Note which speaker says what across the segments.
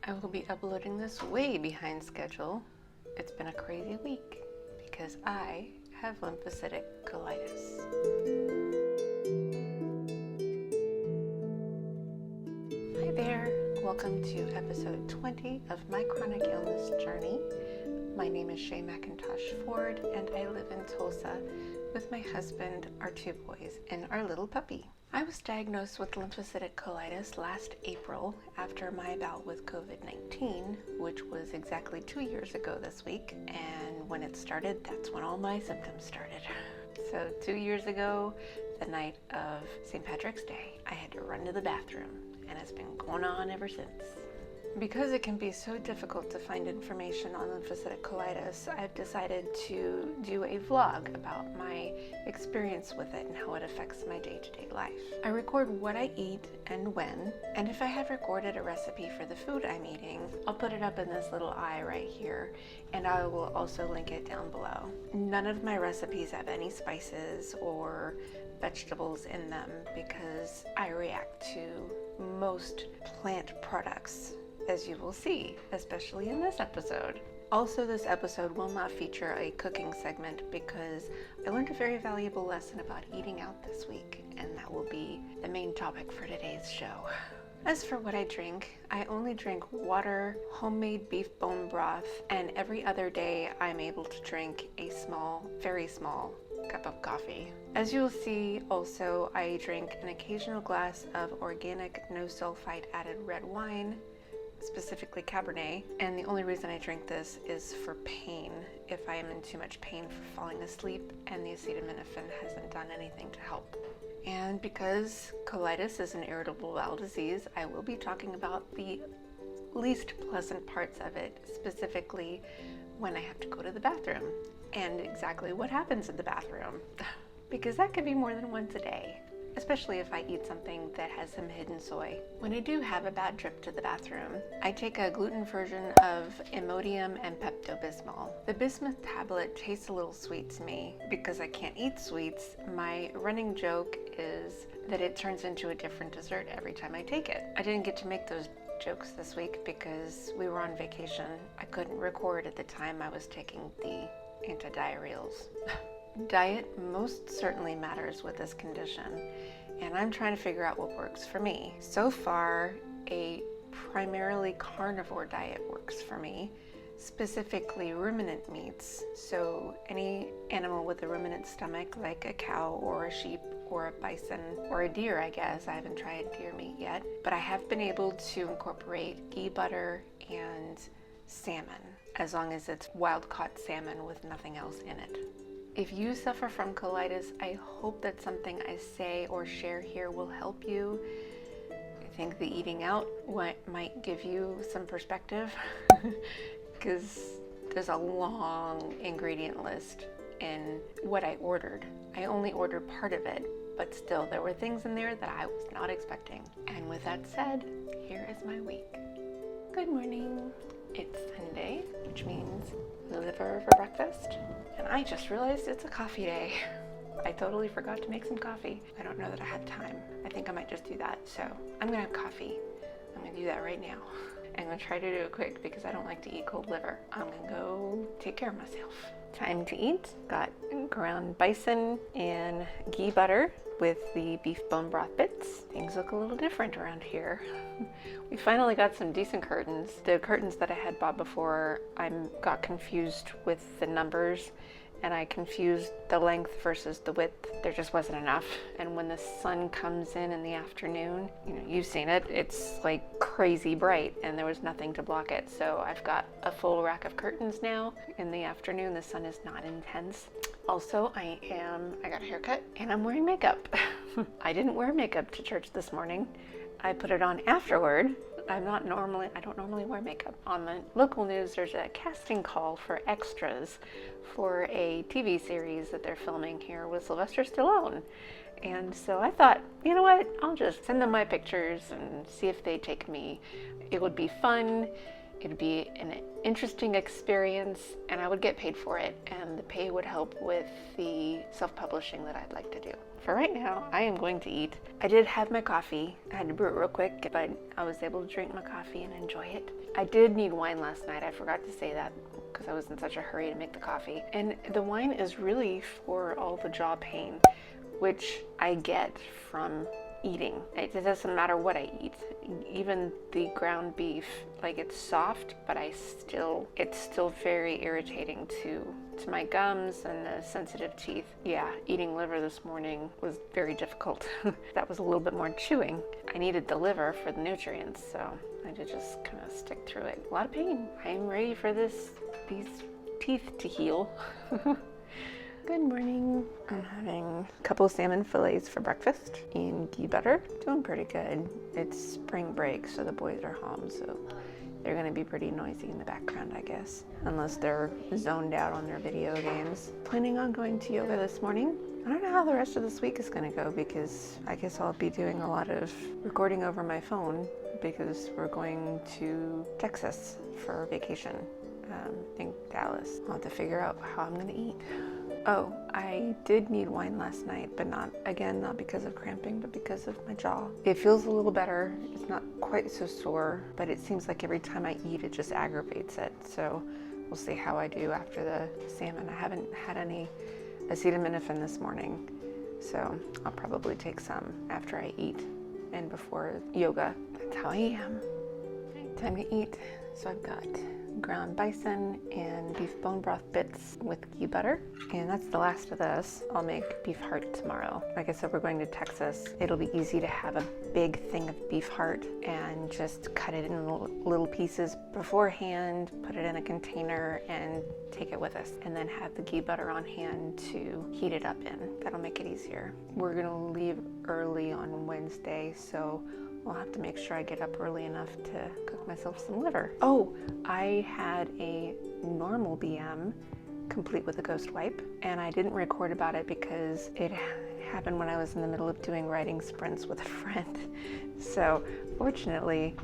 Speaker 1: I will be uploading this way behind schedule. It's been a crazy week because I have lymphocytic colitis. Hi there, welcome to episode 20 of my chronic illness journey. My name is Shay McIntosh Ford and I live in Tulsa with my husband, our two boys, and our little puppy. I was diagnosed with lymphocytic colitis last April after my bout with COVID-19, which was exactly 2 years ago this week. And when it started, that's when all my symptoms started. So 2 years ago, the night of St. Patrick's Day, I had to run to the bathroom, and it's been going on ever since. Because it can be so difficult to find information on lymphocytic colitis, I've decided to do a vlog about my experience with it and how it affects my day-to-day life. I record what I eat and when, and if I have recorded a recipe for the food I'm eating, I'll put it up in this little eye right here, and I will also link it down below. None of my recipes have any spices or vegetables in them because I react to most plant products, as you will see, especially in this episode. Also, this episode will not feature a cooking segment because I learned a very valuable lesson about eating out this week, and that will be the main topic for today's show. As for what I drink, I only drink water, homemade beef bone broth, and every other day I'm able to drink a small, very small cup of coffee. As you'll see, also, I drink an occasional glass of organic, no sulfite added red wine, specifically Cabernet, and the only reason I drink this is for pain, if I am in too much pain for falling asleep, and the acetaminophen hasn't done anything to help. And because colitis is an irritable bowel disease, I will be talking about the least pleasant parts of it, specifically when I have to go to the bathroom, and exactly what happens in the bathroom, because that could be more than once a day, especially if I eat something that has some hidden soy. When I do have a bad trip to the bathroom, I take a gluten version of Imodium and Pepto-Bismol. The bismuth tablet tastes a little sweet to me. Because I can't eat sweets, my running joke is that it turns into a different dessert every time I take it. I didn't get to make those jokes this week because we were on vacation. I couldn't record at the time I was taking the antidiarrheals. Diet most certainly matters with this condition, and I'm trying to figure out what works for me. So far, a primarily carnivore diet works for me, specifically ruminant meats. So any animal with a ruminant stomach, like a cow or a sheep or a bison or a deer, I guess. I haven't tried deer meat yet, but I have been able to incorporate ghee butter and salmon, as long as it's wild-caught salmon with nothing else in it. If you suffer from colitis, I hope that something I say or share here will help you. I think the eating out might give you some perspective because there's a long ingredient list in what I ordered. I only ordered part of it, but still there were things in there that I was not expecting. And with that said, here is my week. Good morning. It's Sunday, which means liver for breakfast. And I just realized it's a coffee day. I totally forgot to make some coffee. I don't know that I had time. I think I might just do that. So I'm gonna have coffee. I'm gonna do that right now. I'm gonna try to do it quick because I don't like to eat cold liver. I'm gonna go take care of myself. Time to eat. Got ground bison and ghee butter with the beef bone broth bits. Things look a little different around here. We finally got some decent curtains. The curtains that I had bought before, I got confused with the numbers, and I confused the length versus the width. There just wasn't enough. And when the sun comes in the afternoon, you've seen it, it's like crazy bright, and there was nothing to block it. So I've got a full rack of curtains now. In the afternoon, the sun is not intense. Also, I got a haircut and I'm wearing makeup. I didn't wear makeup to church this morning. I put it on afterward. I don't normally wear makeup. On the local news, there's a casting call for extras for a TV series that they're filming here with Sylvester Stallone. And so I thought, you know what? I'll just send them my pictures and see if they take me. It would be fun it'd be an interesting experience and I would get paid for it, and the pay would help with the self-publishing that I'd like to do. For right now, I am going to eat. I did have my coffee. I had to brew it real quick, but I was able to drink my coffee and enjoy it. I did need wine last night. I forgot to say that because I was in such a hurry to make the coffee. And the wine is really for all the jaw pain, which I get from eating. It doesn't matter what I eat. Even the ground beef, like, it's soft, but it's still very irritating to my gums and the sensitive teeth. Yeah, eating liver this morning was very difficult. That was a little bit more chewing. I needed the liver for the nutrients, so I had to just kind of stick through it. A lot of pain. I'm ready for these teeth to heal. Good morning. I'm having a couple of salmon fillets for breakfast in ghee butter. Doing pretty good. It's spring break, so the boys are home, so they're going to be pretty noisy in the background, I guess, unless they're zoned out on their video games. Planning on going to yoga this morning. I don't know how the rest of this week is going to go, because I guess I'll be doing a lot of recording over my phone because we're going to Texas for vacation. I think Dallas. I'll have to figure out how I'm going to eat. Oh, I did need wine last night, but not because of cramping, but because of my jaw. It feels a little better. It's not quite so sore, but it seems like every time I eat, it just aggravates it. So we'll see how I do after the salmon. I haven't had any acetaminophen this morning, so I'll probably take some after I eat and before yoga. That's how I am. Time to eat. So I've got ground bison and beef bone broth bits with ghee butter, and that's the last of this. I'll make beef heart tomorrow. Like I said, we're going to Texas. It'll be easy to have a big thing of beef heart and just cut it in little pieces beforehand, put it in a container and take it with us, and then have the ghee butter on hand to heat it up in. That'll make it easier. We're gonna leave early on Wednesday, so I'll have to make sure I get up early enough to cook myself some liver. Oh, I had a normal BM complete with a ghost wipe, and I didn't record about it because it happened when I was in the middle of doing writing sprints with a friend. So fortunately,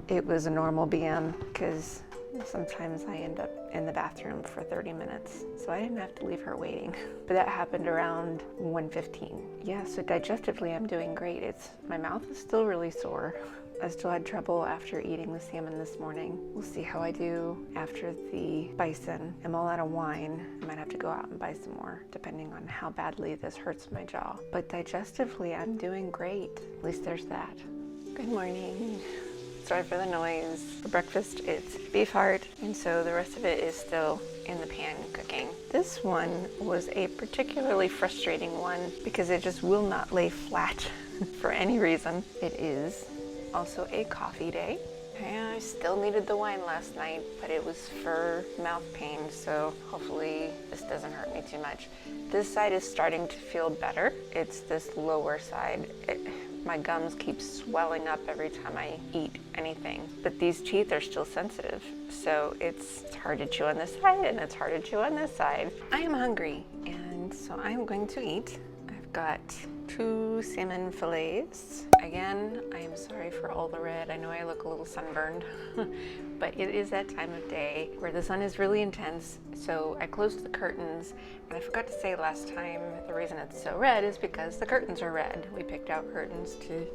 Speaker 1: it was a normal BM because sometimes I end up in the bathroom for 30 minutes, so I didn't have to leave her waiting. But that happened around 1:15. Yeah, so digestively I'm doing great. My mouth is still really sore. I still had trouble after eating the salmon this morning. We'll see how I do after the bison. I'm all out of wine. I might have to go out and buy some more, depending on how badly this hurts my jaw. But digestively I'm doing great. At least there's that. Good morning. Sorry for the noise. For breakfast, it's beef heart, and so the rest of it is still in the pan cooking. This one was a particularly frustrating one because it just will not lay flat for any reason. It is also a coffee day. I still needed the wine last night, but it was for mouth pain, so hopefully this doesn't hurt me too much. This side is starting to feel better. It's this lower side. My gums keep swelling up every time I eat anything, but these teeth are still sensitive, so it's hard to chew on this side and it's hard to chew on this side. I am hungry, and so I'm going to eat. I've got 2 salmon fillets. Again, I am sorry for all the red. I know I look a little sunburned, but it is that time of day where the sun is really intense, so I closed the curtains, and I forgot to say last time the reason it's so red is because the curtains are red. We picked out curtains to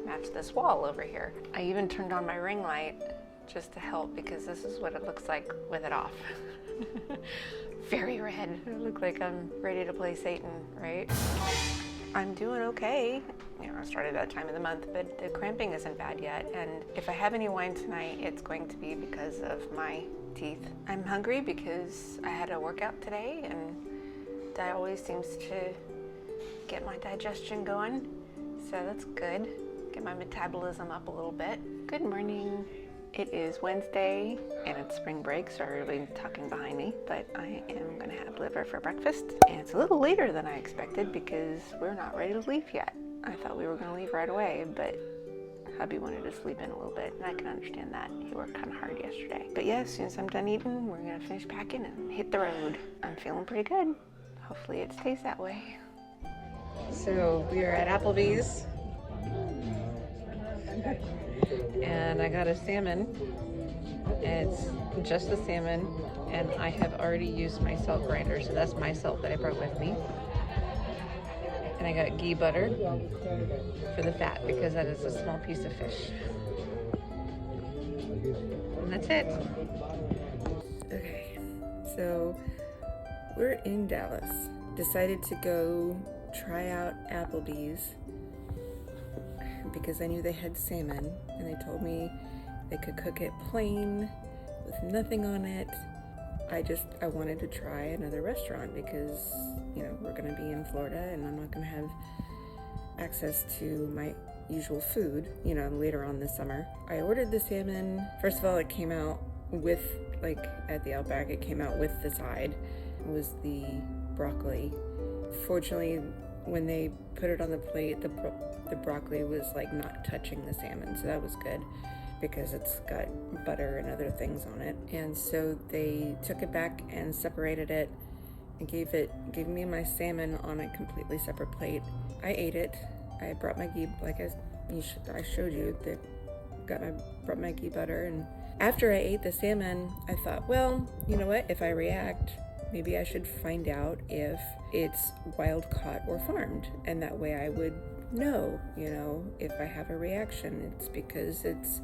Speaker 1: match this wall over here. I even turned on my ring light just to help, because this is what it looks like with it off. Very red. I look like I'm ready to play Satan, right? I'm doing okay. I started that time of the month, but the cramping isn't bad yet. And if I have any wine tonight, it's going to be because of my teeth. I'm hungry because I had a workout today, and that always seems to get my digestion going. So that's good. Get my metabolism up a little bit. Good morning. It is Wednesday and it's spring break, so everybody's talking behind me, but I am gonna have liver for breakfast. And it's a little later than I expected because we're not ready to leave yet. I thought we were gonna leave right away, but hubby wanted to sleep in a little bit, and I can understand that. He worked kind of hard yesterday. But yeah, as soon as I'm done eating, we're gonna finish packing and hit the road. I'm feeling pretty good. Hopefully it stays that way. So we are at Applebee's. And I got a salmon. It's just the salmon, and I have already used my salt grinder, so that's my salt that I brought with me. And I got ghee butter for the fat because that is a small piece of fish. And that's it. Okay, so we're in Dallas. Decided to go try out Applebee's because I knew they had salmon, and they told me they could cook it plain with nothing on it. I wanted to try another restaurant because, we're going to be in Florida and I'm not going to have access to my usual food, later on this summer. I ordered the salmon. First of all, it came out with, at the Outback, it came out with the side. It was the broccoli. Fortunately, when they put it on the plate, the broccoli was not touching the salmon, so that was good because it's got butter and other things on it. And so they took it back and separated it and gave me my salmon on a completely separate plate. I ate it. I brought my ghee, I showed you, brought my ghee butter, and after I ate the salmon, I thought, well, you know what, if I react, maybe I should find out if it's wild caught or farmed, and that way I would know, if I have a reaction, it's because it's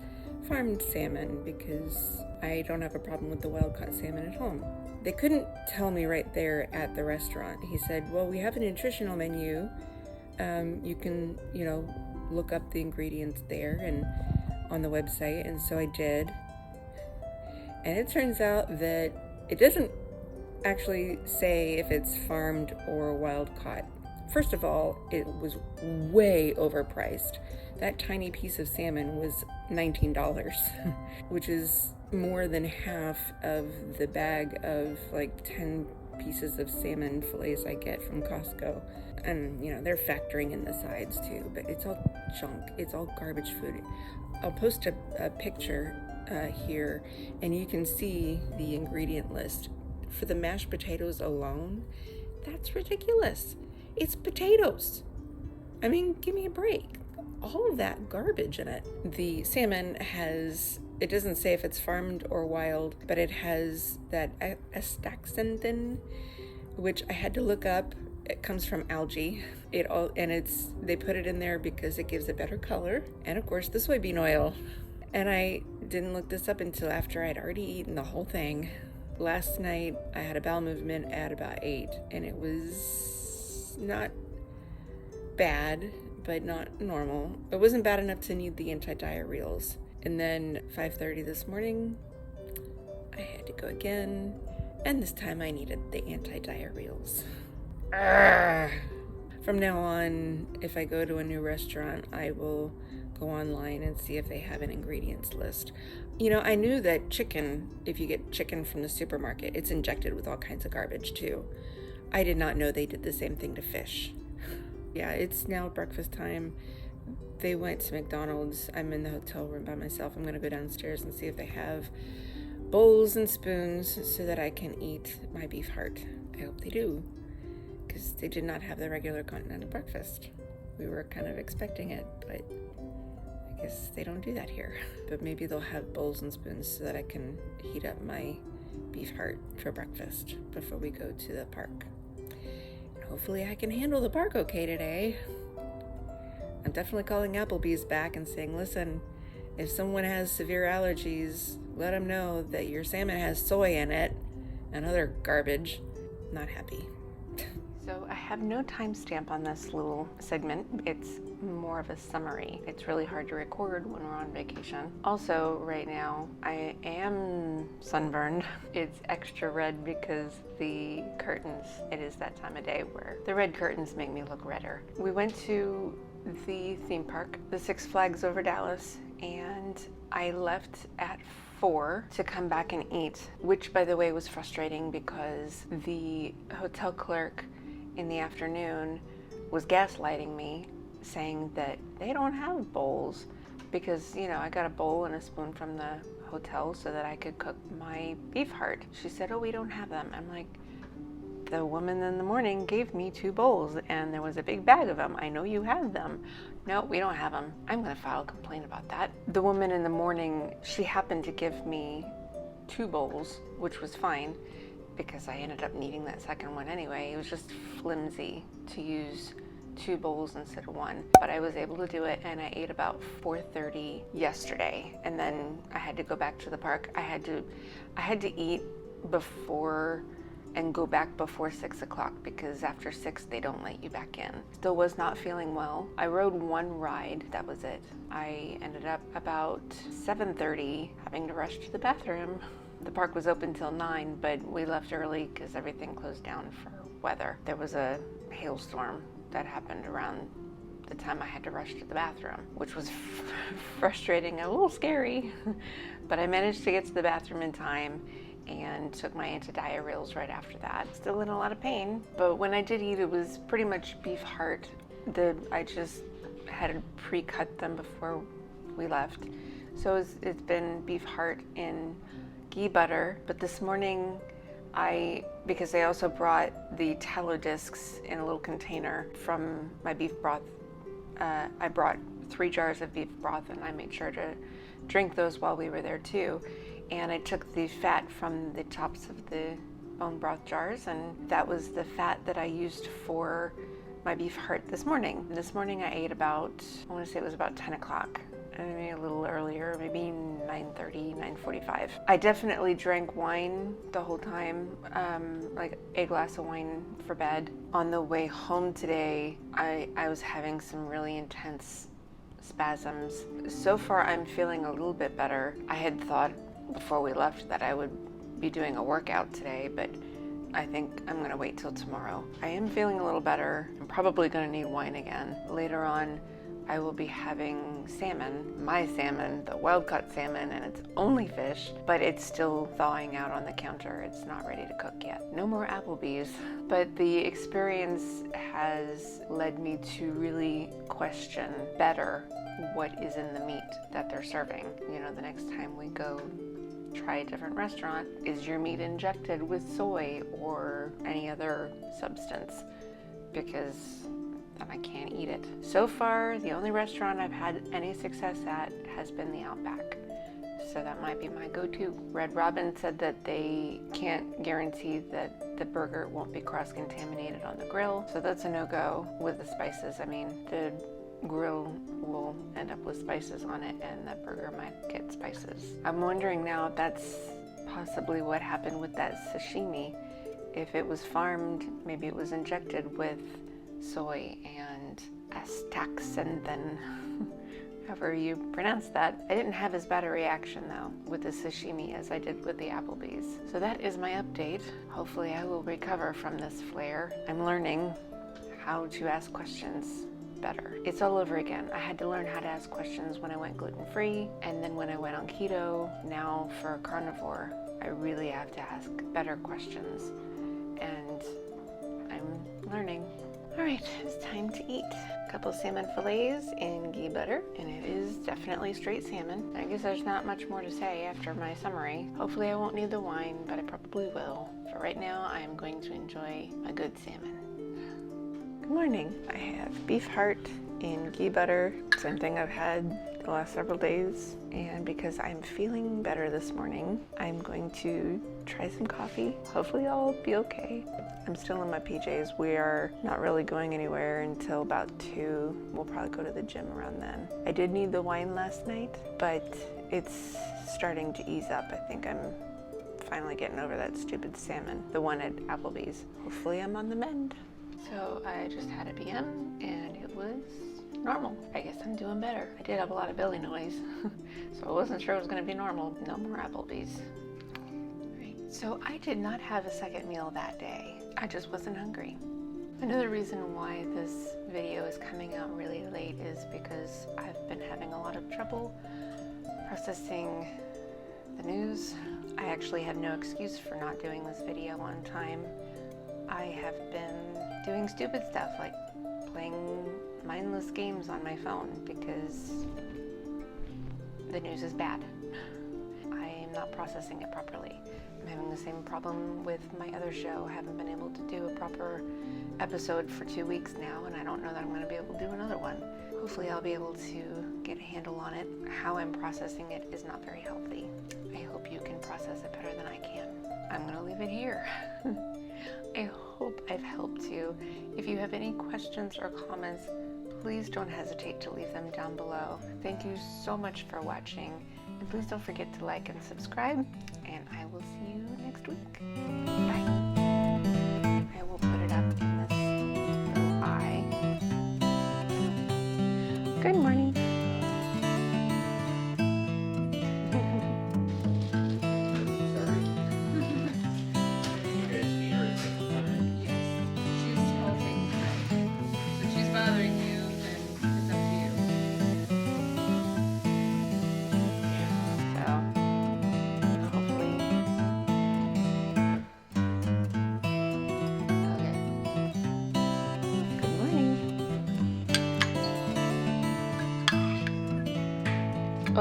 Speaker 1: farmed salmon, because I don't have a problem with the wild caught salmon at home. They couldn't tell me right there at the restaurant. He said, well, we have a nutritional menu. You can, look up the ingredients there and on the website. And so I did. And it turns out that it doesn't actually say if it's farmed or wild caught. First of all, it was way overpriced. That tiny piece of salmon was $19, which is more than half of the bag of 10 pieces of salmon fillets I get from Costco. And, they're factoring in the sides too, but it's all junk. It's all garbage food. I'll post a picture here, and you can see the ingredient list. For the mashed potatoes alone, that's ridiculous. It's potatoes. I mean, give me a break. All of that garbage in it. The salmon it doesn't say if it's farmed or wild, but it has that astaxanthin, which I had to look up. It comes from algae. They put it in there because it gives a better color. And of course, the soybean oil. And I didn't look this up until after I'd already eaten the whole thing. Last night, I had a bowel movement at about 8, and it was not bad, but not normal. It wasn't bad enough to need the anti-diarrheals. And then 5:30 this morning, I had to go again, and this time I needed the anti-diarrheals. From now on, if I go to a new restaurant, I will go online and see if they have an ingredients list. I knew that chicken, if you get chicken from the supermarket, it's injected with all kinds of garbage too. I did not know they did the same thing to fish. Yeah, it's now breakfast time. They went to McDonald's. I'm in the hotel room by myself. I'm going to go downstairs and see if they have bowls and spoons so that I can eat my beef heart. I hope they do, because they did not have the regular continental breakfast. We were kind of expecting it, but I guess they don't do that here. But maybe they'll have bowls and spoons so that I can heat up my beef heart for breakfast before we go to the park. And hopefully I can handle the park okay today. I'm definitely calling Applebee's back and saying, listen, if someone has severe allergies, let them know that your salmon has soy in it and other garbage. Not happy. So I have no timestamp on this little segment. It's more of a summary. It's really hard to record when we're on vacation. Also, right now, I am sunburned. It's extra red because the curtains, it is that time of day where the red curtains make me look redder. We went to the theme park, the Six Flags over Dallas, and I left at 4 to come back and eat, which by the way was frustrating because the hotel clerk in the afternoon was gaslighting me, saying that they don't have bowls because, I got a bowl and a spoon from the hotel so that I could cook my beef heart. She said, oh, we don't have them. I'm like, the woman in the morning gave me 2 bowls and there was a big bag of them. I know you have them. No, we don't have them. I'm going to file a complaint about that. The woman in the morning, she happened to give me 2 bowls, which was fine because I ended up needing that second one anyway. It was just flimsy to use 2 bowls instead of 1, but I was able to do it, and I ate about 4:30 yesterday, and then I had to go back to the park. I had to eat before and go back before 6 o'clock because after 6 they don't let you back in. Still was not feeling well. I rode 1 ride, that was it. I ended up about 7:30 having to rush to the bathroom. The park was open till 9, but we left early because everything closed down for weather. There was a hailstorm that happened around the time I had to rush to the bathroom, which was frustrating and a little scary, but I managed to get to the bathroom in time and took my antidiarrheals right after that. Still in a lot of pain, but when I did eat, it was pretty much beef heart. I just had pre-cut them before we left. So it's been beef heart in ghee butter, but this morning because I also brought the tallow discs in a little container from my beef broth, I brought 3 jars of beef broth, and I made sure to drink those while we were there too. And I took the fat from the tops of the bone broth jars, and that was the fat that I used for my beef heart this morning. This morning I ate about, I want to say it was about 10 o'clock. Maybe a little earlier, maybe 9:30, 9:45. I definitely drank wine the whole time, like a glass of wine for bed. On the way home today, I was having some really intense spasms. So far, I'm feeling a little bit better. I had thought before we left that I would be doing a workout today, but I think I'm gonna wait till tomorrow. I am feeling a little better. I'm probably gonna need wine again. Later on, I will be having salmon, my salmon, the wild-caught salmon, and it's only fish, but it's still thawing out on the counter. It's not ready to cook yet. No more Applebee's. But the experience has led me to really question better what is in the meat that they're serving. You know, the next time we go try a different restaurant, is your meat injected with soy or any other substance? Because then I can't eat it. So far, the only restaurant I've had any success at has been the Outback. So that might be my go-to. Red Robin said that they can't guarantee that the burger won't be cross-contaminated on the grill. So that's a no-go with the spices. I mean, the grill will end up with spices on it and the burger might get spices. I'm wondering now if that's possibly what happened with that sashimi. If it was farmed, maybe it was injected with soy and astaxanthin, however you pronounce that. I didn't have as bad a reaction though with the sashimi as I did with the Applebee's. So that is my update. Hopefully I will recover from this flare. I'm learning how to ask questions better. It's all over again. I had to learn how to ask questions when I went gluten-free, and then when I went on keto. Now for a carnivore, I really have to ask better questions, and I'm learning. All right, it's time to eat. A couple salmon fillets in ghee butter, and it is definitely straight salmon. I guess there's not much more to say after my summary. Hopefully I won't need the wine, but I probably will. For right now, I am going to enjoy a good salmon. Good morning. I have beef heart in ghee butter, same thing I've had the last several days. And because I'm feeling better this morning, I'm going to try some coffee. Hopefully I'll be okay. I'm still in my PJs. We are not really going anywhere until about 2. We'll probably go to the gym around then. I did need the wine last night, but it's starting to ease up. I think I'm finally getting over that stupid salmon, the one at Applebee's. Hopefully I'm on the mend. So I just had a PM and it was normal. I guess I'm doing better. I did have a lot of belly noise, so I wasn't sure it was going to be normal. No more Applebee's. Right. So I did not have a second meal that day. I just wasn't hungry. Another reason why this video is coming out really late is because I've been having a lot of trouble processing the news. I actually have no excuse for not doing this video on time. I have been doing stupid stuff like playing mindless games on my phone because the news is bad. I am not processing it properly. I'm having the same problem with my other show. I haven't been able to do a proper episode for 2 weeks now, and I don't know that I'm going to be able to do another one. Hopefully I'll be able to get a handle on it. How I'm processing it is not very healthy. I hope you can process it better have any questions or comments, please don't hesitate to leave them down below. Thank you so much for watching, and please don't forget to like and subscribe, and I will see you next week. Bye. I will put it up in this little eye. Good morning.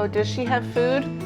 Speaker 1: Oh, does she have food?